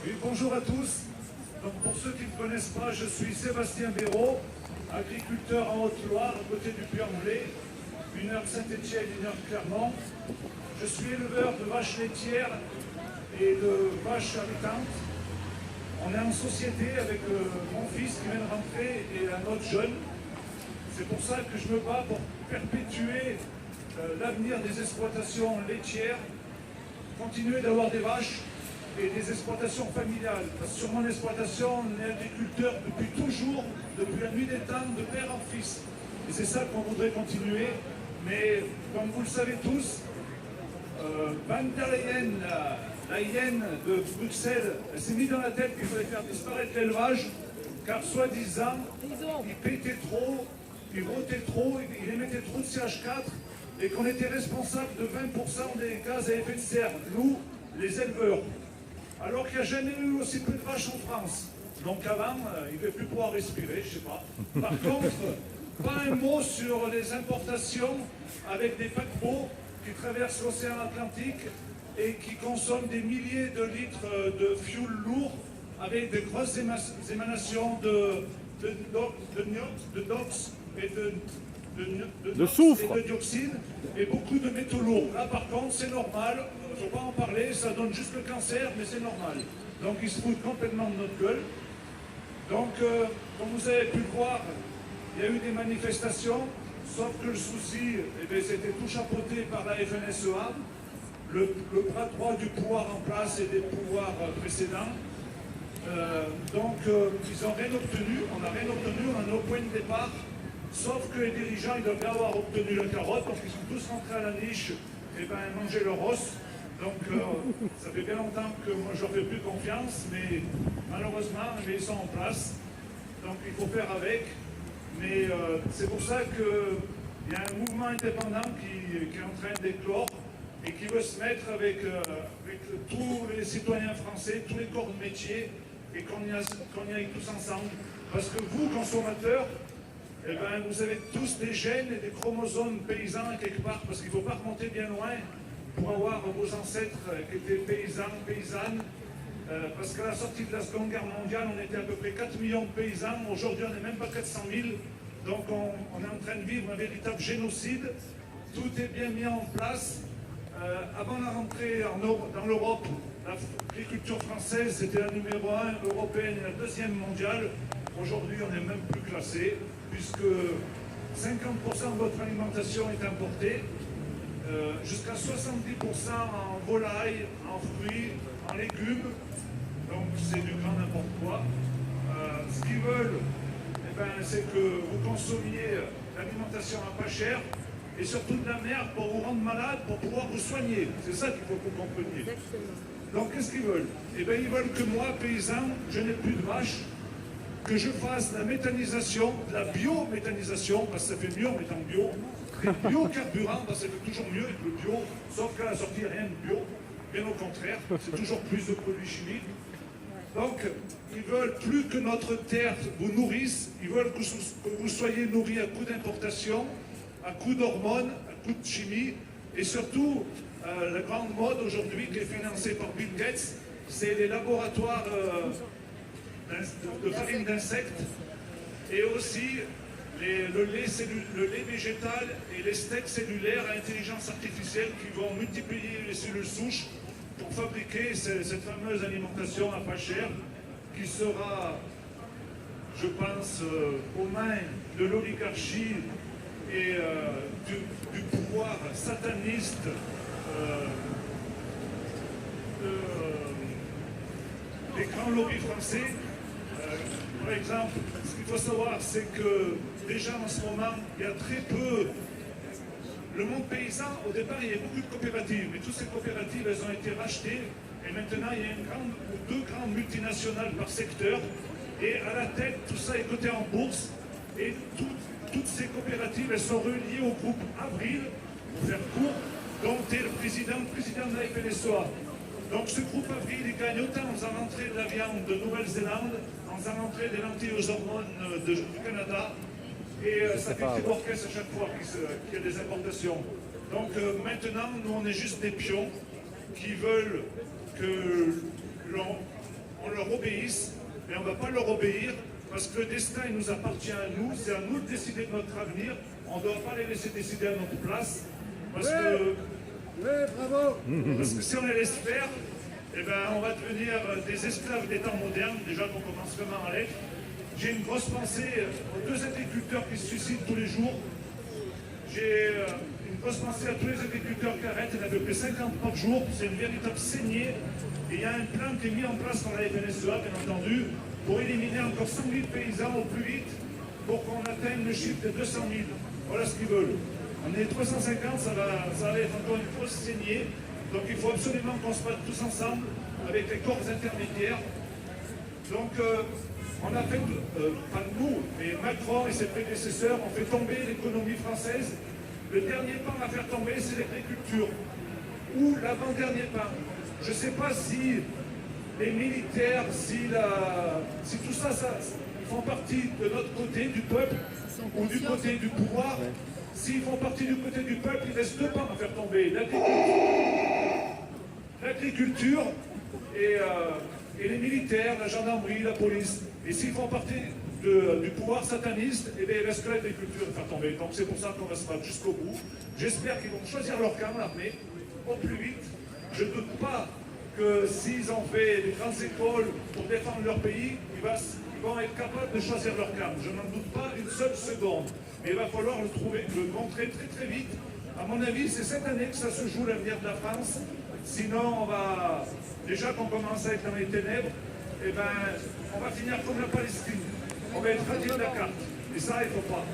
Oui, bonjour à tous. Donc, pour ceux qui ne me connaissent pas, je suis Sébastien Béraud, agriculteur en Haute-Loire, à côté du Puy-en-Velay, 1h Saint-Étienne, 1h Clermont. Je suis éleveur de vaches laitières et de vaches allaitantes. On est en société avec mon fils qui vient de rentrer et un autre jeune. C'est pour ça que je me bats pour perpétuer l'avenir des exploitations laitières, continuer d'avoir des vaches et des exploitations familiales. Parce que sur mon exploitation, on est agriculteur depuis toujours, depuis la nuit des temps, de père en fils. Et c'est ça qu'on voudrait continuer. Mais comme vous le savez tous, Van der Leyen, la hyène de Bruxelles, elle s'est mise dans la tête qu'il fallait faire disparaître l'élevage, car soi-disant, il pétait trop, il rotait trop, il émettait trop de CH4, et qu'on était responsable de 20% des gaz à effet de serre, nous, les éleveurs. Alors qu'il n'y a jamais eu aussi peu de vaches en France. Donc avant, il ne devait plus pouvoir respirer, je ne sais pas. Par contre, pas un mot sur les importations avec des paquebots qui traversent l'océan Atlantique et qui consomment des milliers de litres de fioul lourd avec de grosses émanations de NOx et de soufre et de dioxine et beaucoup de métaux lourds. Là par contre c'est normal, il ne faut pas en parler, ça donne juste le cancer, mais c'est normal. Donc ils se foutent complètement de notre gueule. Donc comme vous avez pu le voir, il y a eu des manifestations, sauf que le souci, c'était tout chapeauté par la FNSEA, le bras droit du pouvoir en place et des pouvoirs précédents. Donc ils n'ont rien obtenu, on n'a rien obtenu, on est au point de départ. Sauf que les dirigeants, ils doivent avoir obtenu la carotte, parce qu'ils sont tous rentrés à la niche et manger leur os. Donc ça fait bien longtemps que moi je leur fais plus confiance, mais malheureusement, ils sont en place. Donc il faut faire avec. Mais c'est pour ça qu'il y a un mouvement indépendant qui est en train d'éclore et qui veut se mettre avec tous les citoyens français, tous les corps de métier, et qu'on y aille tous ensemble. Parce que vous, consommateurs, eh ben, vous avez tous des gènes et des chromosomes paysans quelque part, parce qu'il ne faut pas remonter bien loin pour avoir vos ancêtres qui étaient paysans, paysannes. Parce qu'à la sortie de la Seconde Guerre mondiale, on était à peu près 4 millions de paysans. Aujourd'hui, on n'est même pas 400 000. Donc on est en train de vivre un véritable génocide. Tout est bien mis en place. Avant la rentrée dans l'Europe, l'agriculture française, c'était la numéro 1 européenne et la 2e mondiale. Aujourd'hui, on n'est même plus classé, puisque 50% de votre alimentation est importée, jusqu'à 70% en volaille, en fruits, en légumes. Donc c'est du grand n'importe quoi. Ce qu'ils veulent, c'est que vous consommiez l'alimentation à pas cher et surtout de la merde pour vous rendre malade, pour pouvoir vous soigner. C'est ça qu'il faut que vous compreniez. Donc qu'est-ce qu'ils veulent? Ils veulent que moi, paysan, je n'ai plus de vaches, que je fasse de la méthanisation, de la biométhanisation, parce que ça fait mieux en étant bio, des biocarburants, parce que ça fait toujours mieux avec le bio, sauf qu'à la sortie, rien de bio. Bien au contraire, c'est toujours plus de produits chimiques. Donc, ils veulent plus que notre terre vous nourrisse, ils veulent que vous soyez nourris à coup d'importation, à coup d'hormones, à coup de chimie, et surtout, la grande mode aujourd'hui qui est financée par Bill Gates, c'est les laboratoires de farine d'insectes, et aussi le lait végétal et les steaks cellulaires à intelligence artificielle qui vont multiplier les cellules souches pour fabriquer cette fameuse alimentation à pas cher qui sera, je pense, aux mains de l'oligarchie et du pouvoir sataniste des grands lobbies français. Par exemple, ce qu'il faut savoir, c'est que déjà en ce moment, il y a très peu. Le monde paysan, au départ, il y avait beaucoup de coopératives, mais toutes ces coopératives, elles ont été rachetées, et maintenant, il y a une grande ou deux grandes multinationales par secteur, et à la tête, tout ça est coté en bourse, et toutes ces coopératives, elles sont reliées au groupe Avril, pour faire court, dont est le président de la FNSEA. Donc ce groupe Avril, il gagne autant en faisant rentrer de la viande de Nouvelle-Zélande, en faisant rentrer des lentilles aux hormones du Canada, et ça fait très orchestre à chaque fois qu'il y a des importations. Donc maintenant, nous on est juste des pions qui veulent que l'on on leur obéisse, mais on ne va pas leur obéir parce que le destin il nous appartient à nous, c'est à nous de décider de notre avenir, on ne doit pas les laisser décider à notre place, parce que si on les laisse faire, eh ben, on va devenir des esclaves des temps modernes, déjà qu'on commence vraiment à l'être. J'ai une grosse pensée aux 2 agriculteurs qui se suicident tous les jours. J'ai une grosse pensée à tous les agriculteurs qui arrêtent, il y en a à peu près 50 par jour, c'est une véritable saignée. Et il y a un plan qui est mis en place par la FNSEA, bien entendu, pour éliminer encore 100 000 paysans au plus vite, pour qu'on atteigne le chiffre de 200 000. Voilà ce qu'ils veulent. On est 350, ça va être encore une grosse saignée. Donc il faut absolument qu'on se batte tous ensemble avec les corps intermédiaires. Donc on a fait, pas nous, mais Macron et ses prédécesseurs ont fait tomber l'économie française. Le dernier pan à faire tomber, c'est l'agriculture. Ou l'avant-dernier pan. Je ne sais pas si les militaires, si tout ça, ils font partie de notre côté, du peuple, ou du côté du pouvoir. S'ils font partie du côté du peuple, il reste 2 pans à faire tomber. L'agriculture et les militaires, la gendarmerie, la police. Et s'ils font partie du pouvoir sataniste, eh bien, il reste que l'agriculture à faire tomber. Donc c'est pour ça qu'on va se battre jusqu'au bout. J'espère qu'ils vont choisir leur camp, l'armée, au plus vite. Je ne doute pas que s'ils ont fait des grandes écoles pour défendre leur pays, ils vont être capables de choisir leur camp. Je n'en doute pas une seule seconde. Mais il va falloir le montrer très très vite. À mon avis, c'est cette année que ça se joue l'avenir de la France. Sinon, déjà qu'on commence à être dans les ténèbres, eh ben, on va finir comme la Palestine. On va être radié de la carte. Et ça, il ne faut pas.